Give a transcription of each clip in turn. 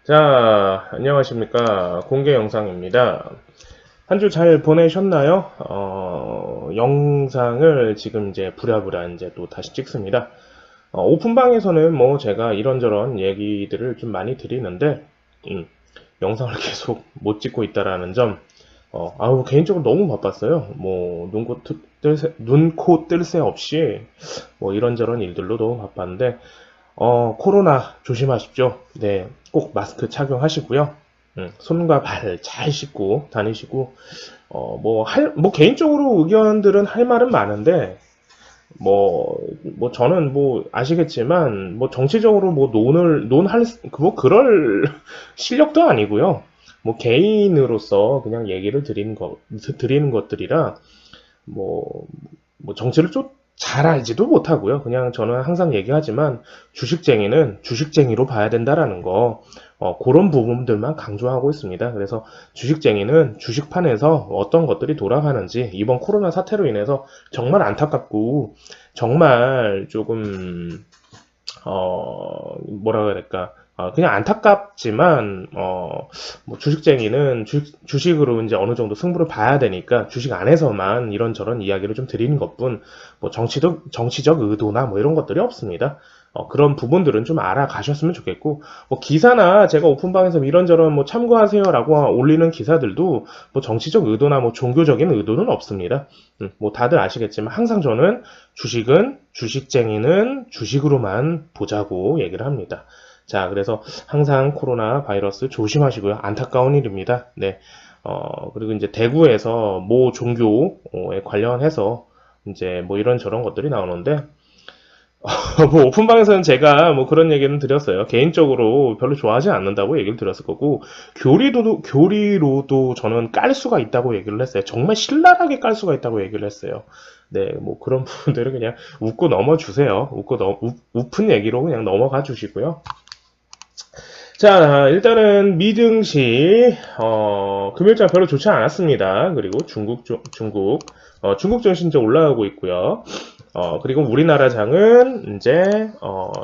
자, 안녕하십니까. 공개 영상입니다. 한 주 잘 보내셨나요? 영상을 지금 이제 부랴부랴 이제 또 다시 찍습니다. 오픈방에서는 뭐 제가 이런저런 얘기들을 좀 많이 드리는데, 영상을 계속 못 찍고 있다라는 점, 개인적으로 너무 바빴어요. 뭐, 눈, 코 뜰 새 없이, 뭐, 이런저런 일들로 너무 바빴는데, 코로나 조심하십시오. 네, 꼭 마스크 착용하시고요. 손과 발 잘 씻고 다니시고, 개인적으로 의견들은 할 말은 많은데, 저는 아시겠지만, 정치적으로 그럴 실력도 아니고요. 개인으로서 그냥 얘기를 드리는 것들이라, 뭐, 정치를 좀 잘 알지도 못하고요. 그냥 저는 항상 얘기하지만 주식쟁이는 주식쟁이로 봐야 된다라는 거, 그런 부분들만 강조하고 있습니다. 그래서 주식쟁이는 주식판에서 어떤 것들이 돌아가는지 이번 코로나 사태로 인해서 정말 안타깝고 정말 조금 뭐라고 해야 될까? 그냥 안타깝지만, 주식쟁이는 주식으로 이제 어느 정도 승부를 봐야 되니까 주식 안에서만 이런저런 이야기를 좀 드리는 것뿐, 정치적 의도나 뭐 이런 것들이 없습니다. 그런 부분들은 좀 알아가셨으면 좋겠고, 기사나 제가 오픈방에서 이런저런 참고하세요라고 올리는 기사들도 정치적 의도나 종교적인 의도는 없습니다. 다들 아시겠지만 항상 저는 주식쟁이는 주식으로만 보자고 얘기를 합니다. 자, 그래서 항상 코로나 바이러스 조심하시고요. 안타까운 일입니다. 네. 그리고 이제 대구에서 모 종교에 관련해서 이제 이런저런 것들이 나오는데, 오픈방에서는 제가 그런 얘기는 드렸어요. 개인적으로 별로 좋아하지 않는다고 얘기를 드렸을 거고, 교리로도 저는 깔 수가 있다고 얘기를 했어요. 정말 신랄하게 깔 수가 있다고 얘기를 했어요. 네, 그런 부분들은 그냥 웃고 넘어주세요. 웃픈 얘기로 그냥 넘어가 주시고요. 자, 일단은 미증시, 금일장 별로 좋지 않았습니다. 그리고 중국 증시 이제 올라가고 있고요. 그리고 우리나라 장은 이제,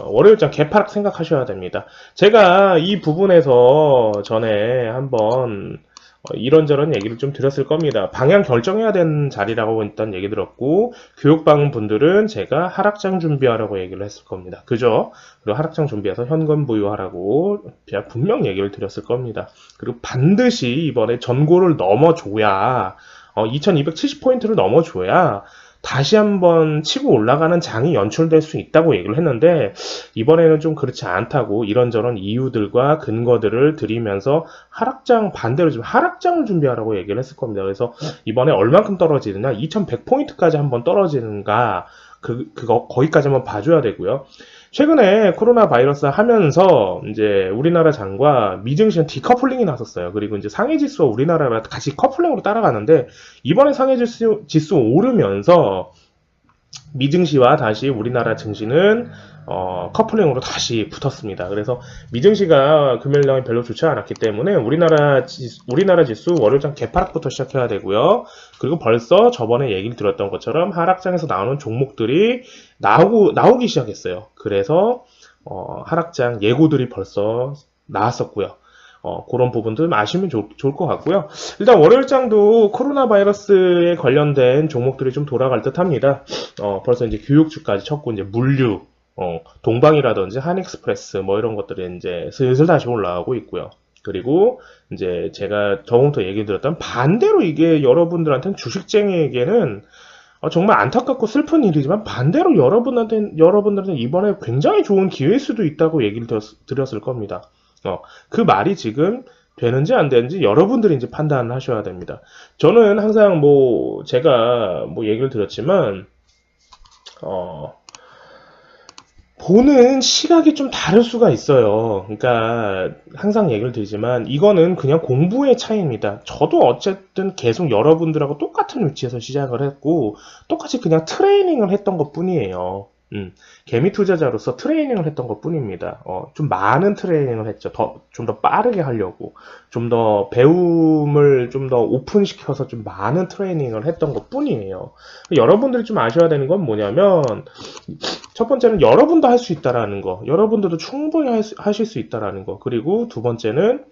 월요일장 개파락 생각하셔야 됩니다. 제가 이 부분에서 전에 한번 이런저런 얘기를 좀 드렸을 겁니다. 방향 결정해야 되는 자리라고 일단 얘기 들었고, 교육방 분들은 제가 하락장 준비하라고 얘기를 했을 겁니다. 그죠? 그리고 하락장 준비해서 현금 보유하라고 제가 분명 얘기를 드렸을 겁니다. 그리고 반드시 이번에 전고를 넘어줘야, 2270포인트를 넘어줘야 다시 한번 치고 올라가는 장이 연출될 수 있다고 얘기를 했는데, 이번에는 좀 그렇지 않다고 이런저런 이유들과 근거들을 드리면서 반대로 좀 하락장을 준비하라고 얘기를 했을 겁니다. 그래서 이번에 얼만큼 떨어지느냐, 2100포인트까지 한번 떨어지는가, 거기까지 한번 봐줘야 되고요. 최근에 코로나 바이러스 하면서 이제 우리나라 장과 미증시는 디커플링이 났었어요. 그리고 이제 상해지수와 우리나라가 같이 커플링으로 따라가는데, 이번에 상해지수 오르면서 미증시와 다시 우리나라 증시는 커플링으로 다시 붙었습니다. 그래서 미증시가 금요일날 별로 좋지 않았기 때문에 우리나라 지수 월요일장 개파락부터 시작해야 되고요. 그리고 벌써 저번에 얘기를 들었던 것처럼 하락장에서 나오는 종목들이 나오기 시작했어요. 그래서 하락장 예고들이 벌써 나왔었고요. 그런 부분들 아시면 좋을 것 같고요. 일단 월요일장도 코로나 바이러스에 관련된 종목들이 좀 돌아갈 듯 합니다. 벌써 이제 교육주까지 쳤고, 이제 물류, 동방이라든지 한익스프레스, 이런 것들이 이제 슬슬 다시 올라가고 있고요. 그리고 이제 제가 저번부터 얘기 드렸던 반대로 이게 여러분들한테는 주식쟁이에게는 정말 안타깝고 슬픈 일이지만 반대로 여러분들한테는 이번에 굉장히 좋은 기회일 수도 있다고 얘기를 드렸을 겁니다. 그 말이 지금 되는지 안 되는지 여러분들이 이제 판단을 하셔야 됩니다. 저는 항상 제가 얘기를 드렸지만, 보는 시각이 좀 다를 수가 있어요. 그러니까 항상 얘기를 드리지만 이거는 그냥 공부의 차이입니다. 저도 어쨌든 계속 여러분들하고 똑같은 위치에서 시작을 했고 똑같이 그냥 트레이닝을 했던 것 뿐이에요. 개미 투자자로서 트레이닝을 했던 것 뿐입니다. 좀 많은 트레이닝을 했죠. 좀 더 빠르게 하려고. 좀 더 배움을 좀 더 오픈시켜서 좀 많은 트레이닝을 했던 것 뿐이에요. 여러분들이 좀 아셔야 되는 건 뭐냐면, 첫 번째는 여러분도 할 수 있다라는 거. 여러분들도 충분히 하실 수 있다라는 거. 그리고 두 번째는,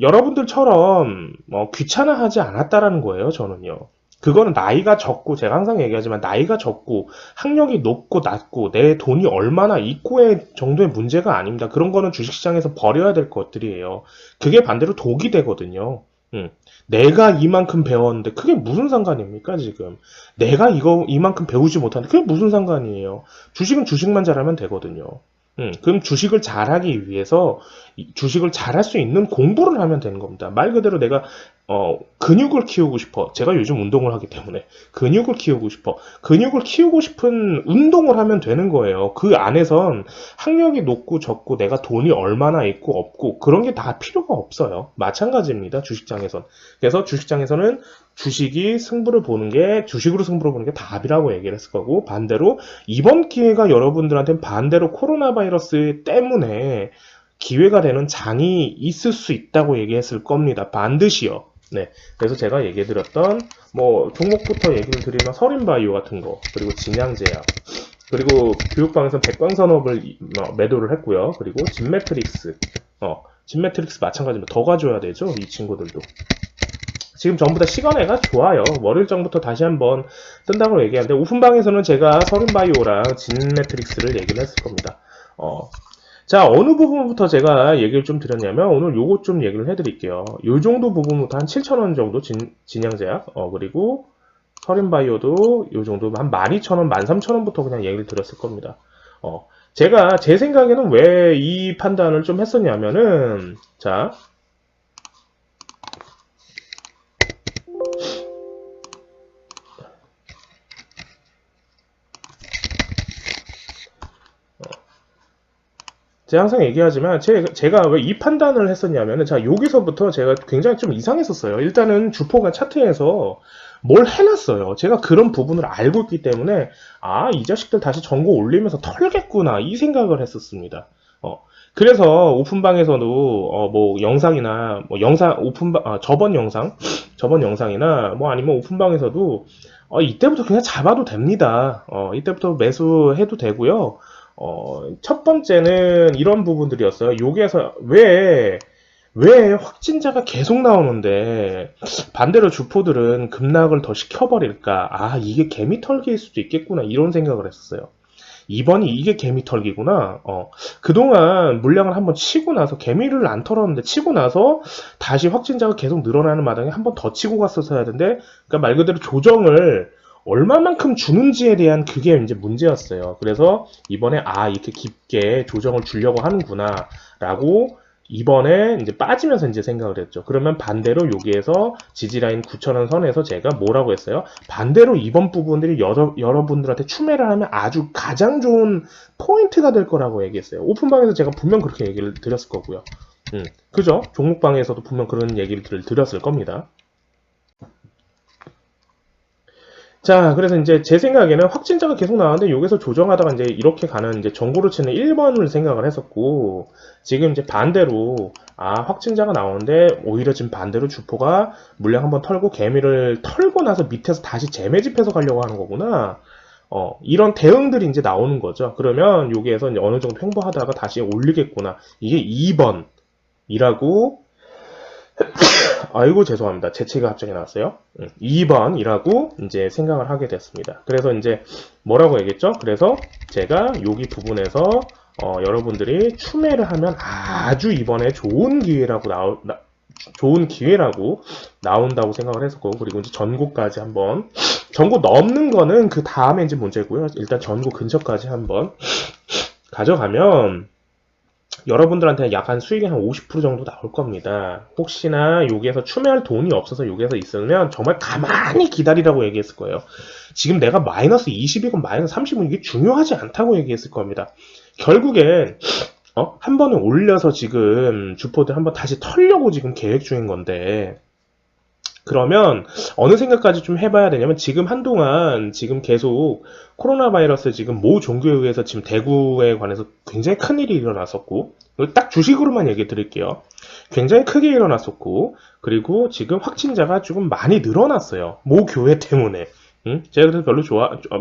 여러분들처럼 귀찮아하지 않았다라는 거예요, 저는요. 그거는 나이가 적고, 제가 항상 얘기하지만 나이가 적고 학력이 높고 낮고 내 돈이 얼마나 있고의 정도의 문제가 아닙니다. 그런 거는 주식시장에서 버려야 될 것들이에요. 그게 반대로 독이 되거든요. 내가 이만큼 배웠는데 그게 무슨 상관입니까, 지금? 내가 이만큼 배우지 못하는데 그게 무슨 상관이에요? 주식은 주식만 잘하면 되거든요. 그럼 주식을 잘하기 위해서 주식을 잘할 수 있는 공부를 하면 되는 겁니다. 말 그대로 내가 근육을 키우고 싶어. 제가 요즘 운동을 하기 때문에 근육을 키우고 싶어. 근육을 키우고 싶은 운동을 하면 되는 거예요. 그 안에선 학력이 높고 적고 내가 돈이 얼마나 있고 없고 그런 게 다 필요가 없어요. 마찬가지입니다. 주식장에선. 그래서 주식장에서는 주식으로 승부를 보는 게 답이라고 얘기를 했을 거고, 반대로 이번 기회가 여러분들한테는 반대로 코로나 바이러스 때문에 기회가 되는 장이 있을 수 있다고 얘기했을 겁니다. 반드시요. 네. 그래서 제가 얘기해드렸던, 종목부터 얘기를 드리면 서린바이오 같은 거, 그리고 진양제약, 그리고 교육방에서 백광산업을 매도를 했고요. 그리고 진매트릭스 마찬가지입니다. 더 가져야 되죠, 이 친구들도. 지금 전부 다 시간애가 좋아요. 월요일 전부터 다시 한번 뜬다고 얘기하는데, 오픈방에서는 제가 서린바이오랑 진매트릭스를 얘기를 했을 겁니다. 자, 어느 부분부터 제가 얘기를 좀 드렸냐면, 오늘 요것 좀 얘기를 해드릴게요. 요 정도 부분부터 한 7,000원 정도 진양제약, 그리고 서린바이오도 요 정도 한 12,000원, 13,000원부터 그냥 얘기를 드렸을 겁니다. 제가 제 생각에는 왜 이 판단을 좀 했었냐면은, 자, 제가 항상 얘기하지만 제가 왜 이 판단을 했었냐면은, 자, 여기서부터 제가 굉장히 좀 이상했었어요. 일단은 주포가 차트에서 뭘 해놨어요. 제가 그런 부분을 알고 있기 때문에 이 자식들 다시 전고 올리면서 털겠구나 이 생각을 했었습니다. 그래서 오픈방에서도 영상이나 저번 영상이나 아니면 오픈방에서도 이때부터 그냥 잡아도 됩니다. 이때부터 매수해도 되고요. 첫 번째는 이런 부분들이었어요. 여기에서 왜 확진자가 계속 나오는데 반대로 주포들은 급락을 더 시켜버릴까? 이게 개미털기일 수도 있겠구나 이런 생각을 했었어요. 이번이 이게 개미털기구나. 그동안 물량을 한번 치고 나서 개미를 안 털었는데 치고 나서 다시 확진자가 계속 늘어나는 마당에 한번 더 치고 갔었어야 하는데, 그러니까 말 그대로 조정을 얼마만큼 주는지에 대한 그게 이제 문제였어요. 그래서 이번에 이렇게 깊게 조정을 주려고 하는구나 라고 이번에 이제 빠지면서 이제 생각을 했죠. 그러면 반대로 여기에서 지지라인 9,000원 선에서 제가 뭐라고 했어요? 반대로 이번 부분들이 여러분들한테 추매를 하면 아주 가장 좋은 포인트가 될 거라고 얘기했어요. 오픈방에서 제가 분명 그렇게 얘기를 드렸을 거고요. 그죠? 종목방에서도 분명 그런 얘기를 드렸을 겁니다. 자, 그래서 이제 제 생각에는 확진자가 계속 나왔는데 여기서 조정하다가 이제 이렇게 가는 이제 전고로 치는 1번을 생각을 했었고, 지금 이제 반대로 확진자가 나오는데 오히려 지금 반대로 주포가 물량 한번 털고 개미를 털고 나서 밑에서 다시 재매집해서 가려고 하는 거구나. 이런 대응들이 이제 나오는 거죠. 그러면 여기에서 이제 어느 정도 횡보하다가 다시 올리겠구나. 이게 2번이라고 아이고 죄송합니다. 재채기가 갑자기 나왔어요. 2번이라고 이제 생각을 하게 됐습니다. 그래서 이제 뭐라고 얘기했죠? 그래서 제가 여기 부분에서 여러분들이 추매를 하면 아주 이번에 좋은 기회라고 나온다고 생각을 했었고, 그리고 이제 전고까지 한번 전고 넘는 거는 그 다음에 이제 문제고요. 일단 전고 근처까지 한번 가져가면 여러분들한테 약 한 수익이 한 50% 정도 나올 겁니다. 혹시나 여기에서 추매할 돈이 없어서 여기에서 있으면 정말 가만히 기다리라고 얘기했을 거예요. 지금 내가 마이너스 20이건 마이너스 30은 이게 중요하지 않다고 얘기했을 겁니다. 결국엔 한 번에 올려서 지금 주포들 한번 다시 털려고 지금 계획 중인 건데, 그러면 어느 생각까지 좀 해봐야 되냐면 지금 한동안 지금 계속 코로나 바이러스 지금 모 종교에 의해서 지금 대구에 관해서 굉장히 큰 일이 일어났었고 딱 주식으로만 얘기 드릴게요. 굉장히 크게 일어났었고 그리고 지금 확진자가 조금 많이 늘어났어요. 모 교회 때문에. 제가 그래서 별로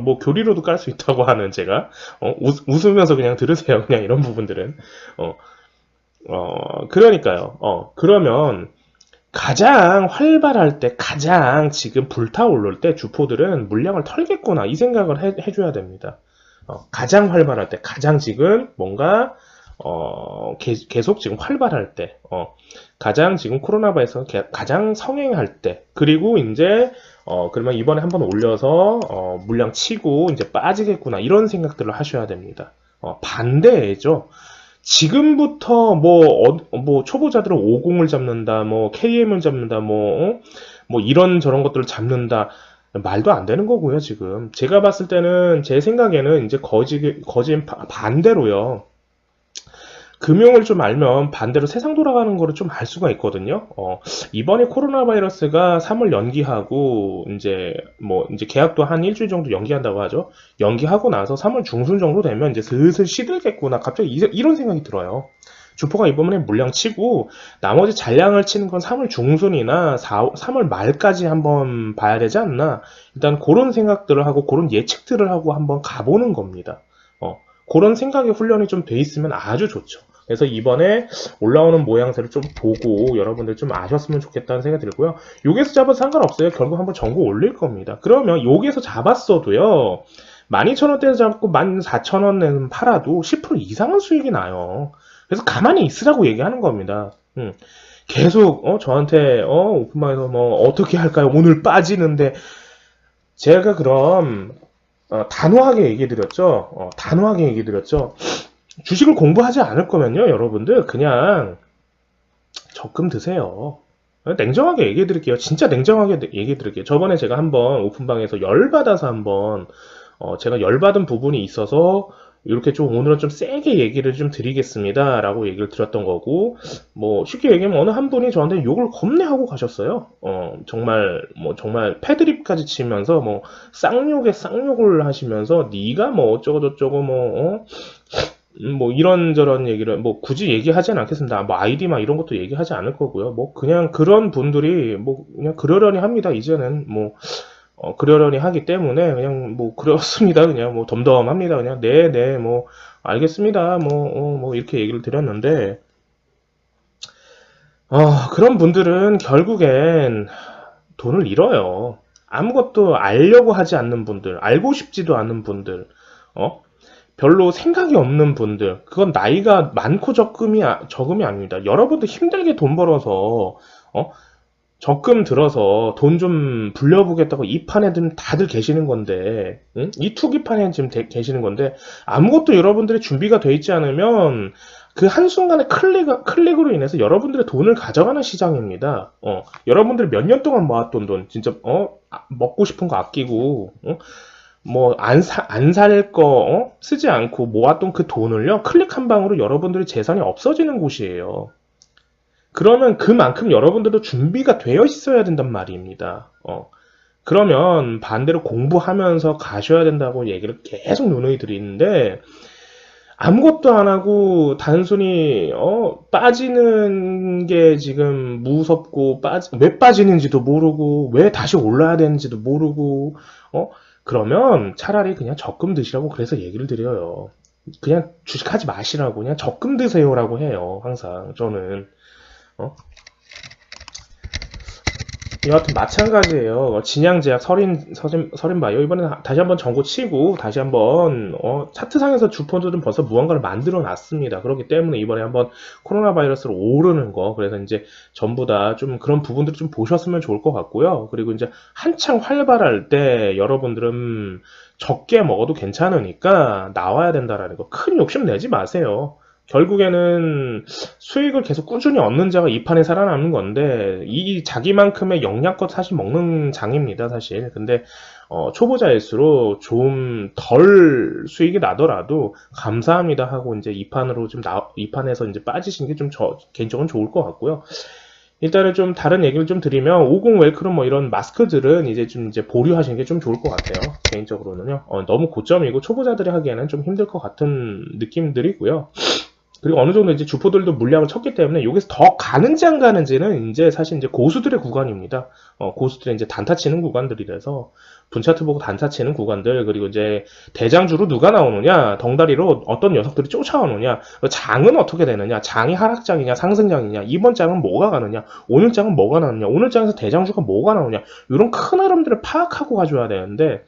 뭐 교리로도 깔 수 있다고 하는 제가 웃으면서 그냥 들으세요. 그냥 이런 부분들은 그러니까요. 그러면 가장 활발할 때, 가장 지금 불타오를 때 주포들은 물량을 털겠구나 이 생각을 해줘야 됩니다. 가장 활발할 때, 가장 지금 뭔가 계속 지금 활발할 때, 가장 지금 코로나 바이러스 가장 성행할 때, 그리고 이제 그러면 이번에 한번 올려서 물량 치고 이제 빠지겠구나 이런 생각들을 하셔야 됩니다. 반대죠. 지금부터 뭐 초보자들은 50을 잡는다, 뭐 KM을 잡는다, 뭐 이런 저런 것들을 잡는다. 말도 안 되는 거고요, 지금. 제가 봤을 때는, 제 생각에는 이제 거진 반대로요. 금융을 좀 알면 반대로 세상 돌아가는 거를 좀 알 수가 있거든요. 이번에 코로나 바이러스가 3월 연기하고, 이제 계약도 한 일주일 정도 연기한다고 하죠. 연기하고 나서 3월 중순 정도 되면 이제 슬슬 시들겠구나. 갑자기 이런 생각이 들어요. 주포가 이번에 물량 치고, 나머지 잔량을 치는 건 3월 중순이나 3월 말까지 한번 봐야 되지 않나. 일단 그런 생각들을 하고, 그런 예측들을 하고 한번 가보는 겁니다. 그런 생각의 훈련이 좀 돼 있으면 아주 좋죠. 그래서 이번에 올라오는 모양새를 좀 보고 여러분들 좀 아셨으면 좋겠다는 생각이 들고요. 여기서 잡아도 상관없어요. 결국 한번 전고 올릴 겁니다. 그러면 여기서 잡았어도요. 12,000원대에서 잡고 14,000원에 팔아도 10% 이상은 수익이 나요. 그래서 가만히 있으라고 얘기하는 겁니다. 계속 저한테 오픈방에서 뭐 어떻게 할까요? 오늘 빠지는데 제가 그럼 단호하게 얘기해드렸죠. 단호하게 얘기해드렸죠. 주식을 공부하지 않을 거면요, 여러분들 그냥 적금 드세요. 냉정하게 얘기해드릴게요. 진짜 냉정하게 얘기해드릴게요. 저번에 제가 한번 오픈방에서 열받아서 한번 제가 열받은 부분이 있어서 이렇게 좀 오늘은 좀 세게 얘기를 좀 드리겠습니다 라고 얘기를 드렸던 거고, 뭐 쉽게 얘기하면 어느 한 분이 저한테 욕을 겁내 하고 가셨어요. 정말 패드립까지 치면서 뭐 쌍욕에 쌍욕을 하시면서 네가 뭐 어쩌고 저쩌고 뭐 이런저런 얘기를 뭐 굳이 얘기하지는 않겠습니다. 뭐 아이디 막 이런 것도 얘기하지 않을 거고요. 뭐 그냥 그런 분들이 뭐 그냥 그러려니 합니다. 이제는 뭐 그러려니 하기 때문에 그냥 뭐 그렇습니다. 그냥 뭐 덤덤합니다. 그냥 네 뭐 알겠습니다. 뭐 이렇게 얘기를 드렸는데 그런 분들은 결국엔 돈을 잃어요. 아무것도 알려고 하지 않는 분들, 알고 싶지도 않은 분들, 별로 생각이 없는 분들, 그건 나이가 많고 적음이 아닙니다. 여러분들 힘들게 돈 벌어서, 적금 들어서 돈 좀 불려보겠다고 이 판에 다들 계시는 건데, 응? 이 투기판에 지금 계시는 건데, 아무것도 여러분들의 준비가 돼 있지 않으면, 그 한순간에 클릭으로 인해서 여러분들의 돈을 가져가는 시장입니다. 여러분들이 몇 년 동안 모았던 돈, 진짜, 먹고 싶은 거 아끼고, 뭐, 안 살 거, 쓰지 않고 모았던 그 돈을요, 클릭 한 방으로 여러분들의 재산이 없어지는 곳이에요. 그러면 그만큼 여러분들도 준비가 되어 있어야 된단 말입니다. 그러면 반대로 공부하면서 가셔야 된다고 얘기를 계속 누누이 드리는데, 아무것도 안 하고 단순히 빠지는 게 지금 무섭고 왜 빠지는지도 모르고 왜 다시 올라야 되는지도 모르고 그러면 차라리 그냥 적금 드시라고 그래서 얘기를 드려요. 그냥 주식하지 마시라고 그냥 적금 드세요라고 해요. 항상 저는 여하튼 마찬가지예요. 진양제약, 서린바이오 이번에 다시 한번 전고 치고 다시 한번 차트상에서 주포들은 벌써 무언가를 만들어 놨습니다. 그렇기 때문에 이번에 한번 코로나 바이러스로 오르는 거 그래서 이제 전부 다 좀 그런 부분들을 좀 보셨으면 좋을 것 같고요. 그리고 이제 한창 활발할 때 여러분들은 적게 먹어도 괜찮으니까 나와야 된다라는 거 큰 욕심 내지 마세요. 결국에는 수익을 계속 꾸준히 얻는 자가 이 판에 살아남는 건데 이 자기만큼의 영양껏 사실 먹는 장입니다 사실. 근데 초보자일수록 좀 덜 수익이 나더라도 감사합니다 하고 이제 이 판으로 이 판에서 이제 빠지시는 게 좀 개인적으로 좋을 것 같고요. 일단은 좀 다른 얘기를 좀 드리면 50 웰크룸 뭐 이런 마스크들은 이제 보류하시는 게 좀 좋을 것 같아요. 개인적으로는요. 너무 고점이고 초보자들이 하기에는 좀 힘들 것 같은 느낌들이고요. 그리고 어느 정도 이제 주포들도 물량을 쳤기 때문에 여기서 더 가는지 안 가는지는 이제 사실 이제 고수들의 구간입니다. 고수들의 이제 단타 치는 구간들이라서 분차트 보고 단타 치는 구간들, 그리고 이제 대장주로 누가 나오느냐, 덩다리로 어떤 녀석들이 쫓아오느냐, 장은 어떻게 되느냐, 장이 하락장이냐 상승장이냐, 이번 장은 뭐가 가느냐, 오늘 장은 뭐가 나느냐, 오늘 장에서 대장주가 뭐가 나오냐, 이런 큰 흐름들을 파악하고 가줘야 되는데,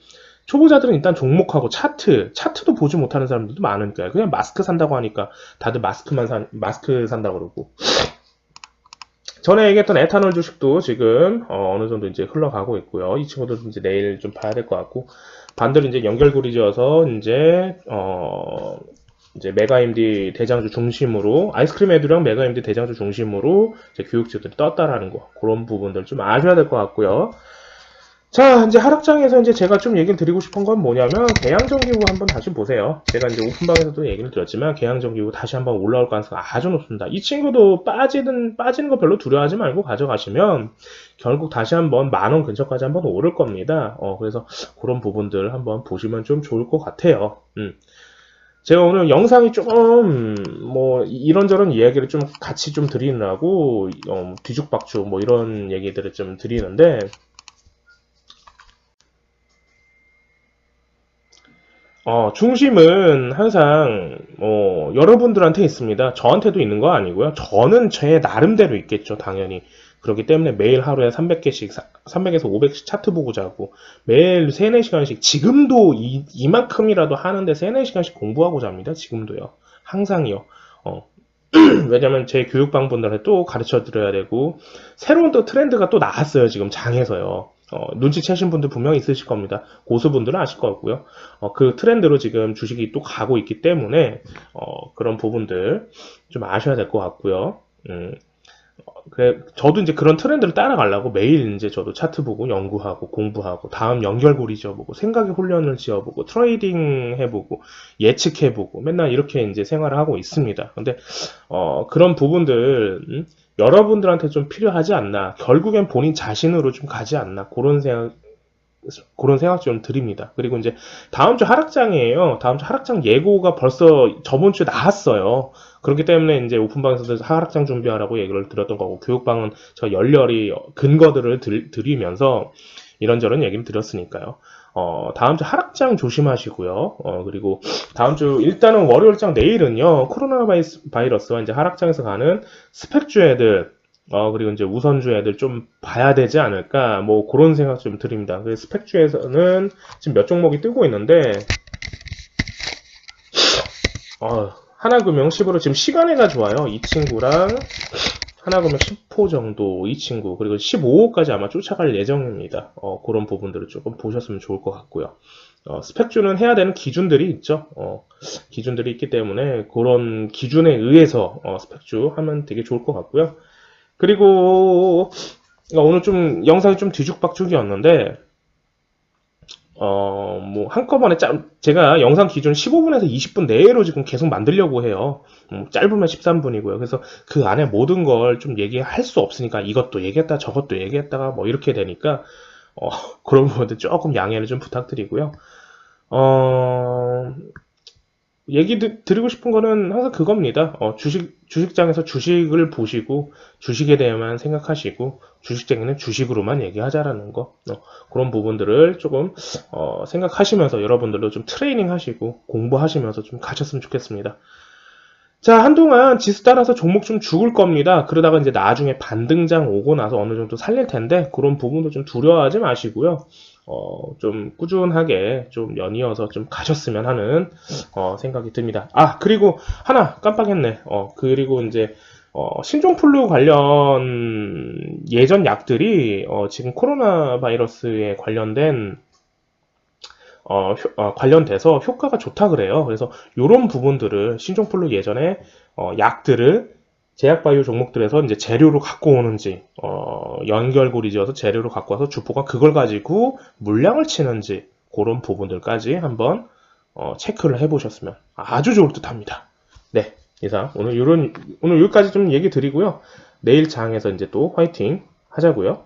초보자들은 일단 종목하고 차트도 보지 못하는 사람들도 많으니까요. 그냥 마스크 산다고 하니까 다들 마스크 산다고 그러고. 전에 얘기했던 에탄올 주식도 지금 어느 정도 이제 흘러가고 있고요. 이 친구들도 이제 내일 좀 봐야 될 것 같고, 반대로 이제 연결고리 지어서 이제 메가임디 대장주 중심으로, 아이스크림 애들이랑 메가임디 대장주 중심으로 이제 교육주들이 떴다라는 거, 그런 부분들 좀 아셔야 될 것 같고요. 자, 이제 하락장에서 이제 제가 좀 얘기를 드리고 싶은 건 뭐냐면, 개양전기후 한번 다시 보세요. 제가 이제 오픈방에서도 얘기를 드렸지만, 개양전기후 다시 한번 올라올 가능성이 아주 높습니다. 이 친구도 빠지는 거 별로 두려워하지 말고 가져가시면, 결국 다시 한번 10,000원 근처까지 한번 오를 겁니다. 그래서 그런 부분들 한번 보시면 좀 좋을 것 같아요. 제가 오늘 영상이 조금 뭐 이런저런 이야기를 좀 같이 좀 드리느라고 뒤죽박죽 뭐 이런 얘기들을 좀 드리는데, 중심은 항상 여러분들한테 있습니다. 저한테도 있는 거 아니고요. 저는 제 나름대로 있겠죠, 당연히. 그렇기 때문에 매일 하루에 300개씩, 300에서 500씩 차트 보고 자고, 매일 3, 4시간씩, 지금도 이만큼이라도 하는데 3, 4시간씩 공부하고 잡니다. 지금도요. 항상이요. 왜냐면 제 교육방분들한테 또 가르쳐 드려야 되고, 새로운 또 트렌드가 또 나왔어요, 지금 장에서요. 눈치채신 분들 분명히 있으실 겁니다. 고수분들은 아실 거고요. 그 트렌드로 지금 주식이 또 가고 있기 때문에, 그런 부분들 좀 아셔야 될 것 같고요. 그래, 저도 이제 그런 트렌드를 따라가려고 매일 이제 저도 차트 보고 연구하고 공부하고 다음 연결고리 지어보고 생각의 훈련을 지어보고 트레이딩 해보고 예측해보고 맨날 이렇게 이제 생활을 하고 있습니다. 근데 그런 부분들 여러분들한테 좀 필요하지 않나, 결국엔 본인 자신으로 좀 가지 않나, 그런 생각 좀 드립니다. 그리고 이제 다음 주 하락장이에요. 다음 주 하락장 예고가 벌써 저번 주에 나왔어요. 그렇기 때문에 이제 오픈방에서도 하락장 준비하라고 얘기를 드렸던 거고, 교육방은 저 열렬히 근거들을 드리면서 이런저런 얘기를 드렸으니까요. 다음 주 하락장 조심하시고요. 그리고 다음 주 일단은 월요일장 내일은요, 코로나 바이러스와 이제 하락장에서 가는 스펙주 애들, 그리고 이제 우선주 애들 좀 봐야 되지 않을까, 뭐 그런 생각 좀 드립니다. 그래서 스펙주에서는 지금 몇 종목이 뜨고 있는데, 하나금융 10으로 지금 시간애가 좋아요. 이 친구랑 하나금융 10호 정도, 이 친구, 그리고 15호까지 아마 쫓아갈 예정입니다. 그런 부분들을 조금 보셨으면 좋을 것 같고요. 스펙주는 해야 되는 기준들이 있죠. 기준들이 있기 때문에 그런 기준에 의해서 스펙주 하면 되게 좋을 것 같고요. 그리고 오늘 좀 영상이 좀 뒤죽박죽이었는데, 뭐 한꺼번에 제가 영상 기준 15분에서 20분 내로 지금 계속 만들려고 해요. 짧으면 13분이고요. 그래서 그 안에 모든 걸 좀 얘기할 수 없으니까 이것도 얘기했다 저것도 얘기했다가 뭐 이렇게 되니까 그런 부분들 조금 양해를 좀 부탁드리고요. 얘기 드리고 싶은 거는 항상 그겁니다. 주식장에서 주식을 보시고 주식에 대해만 생각하시고 주식장에는 주식으로만 얘기하자라는 거, 그런 부분들을 조금 생각하시면서 여러분들도 좀 트레이닝 하시고 공부하시면서 좀 가셨으면 좋겠습니다. 자, 한동안 지수 따라서 종목 좀 죽을 겁니다. 그러다가 이제 나중에 반등장 오고 나서 어느 정도 살릴 텐데, 그런 부분도 좀 두려워하지 마시고요. 좀 꾸준하게 좀 연이어서 좀 가셨으면 하는 생각이 듭니다. 그리고 하나 깜빡했네. 그리고 이제 신종플루 관련 예전 약들이 지금 코로나 바이러스에 관련돼서 효과가 좋다 그래요. 그래서 이런 부분들을 신종플루 예전에 약들을 제약바이오 종목들에서 이제 재료로 갖고 오는지, 연결고리 지어서 재료로 갖고 와서 주포가 그걸 가지고 물량을 치는지, 그런 부분들까지 한번 체크를 해보셨으면 아주 좋을 듯 합니다. 네. 이상 오늘 여기까지 좀 얘기 드리고요. 내일 장에서 이제 또 화이팅 하자고요.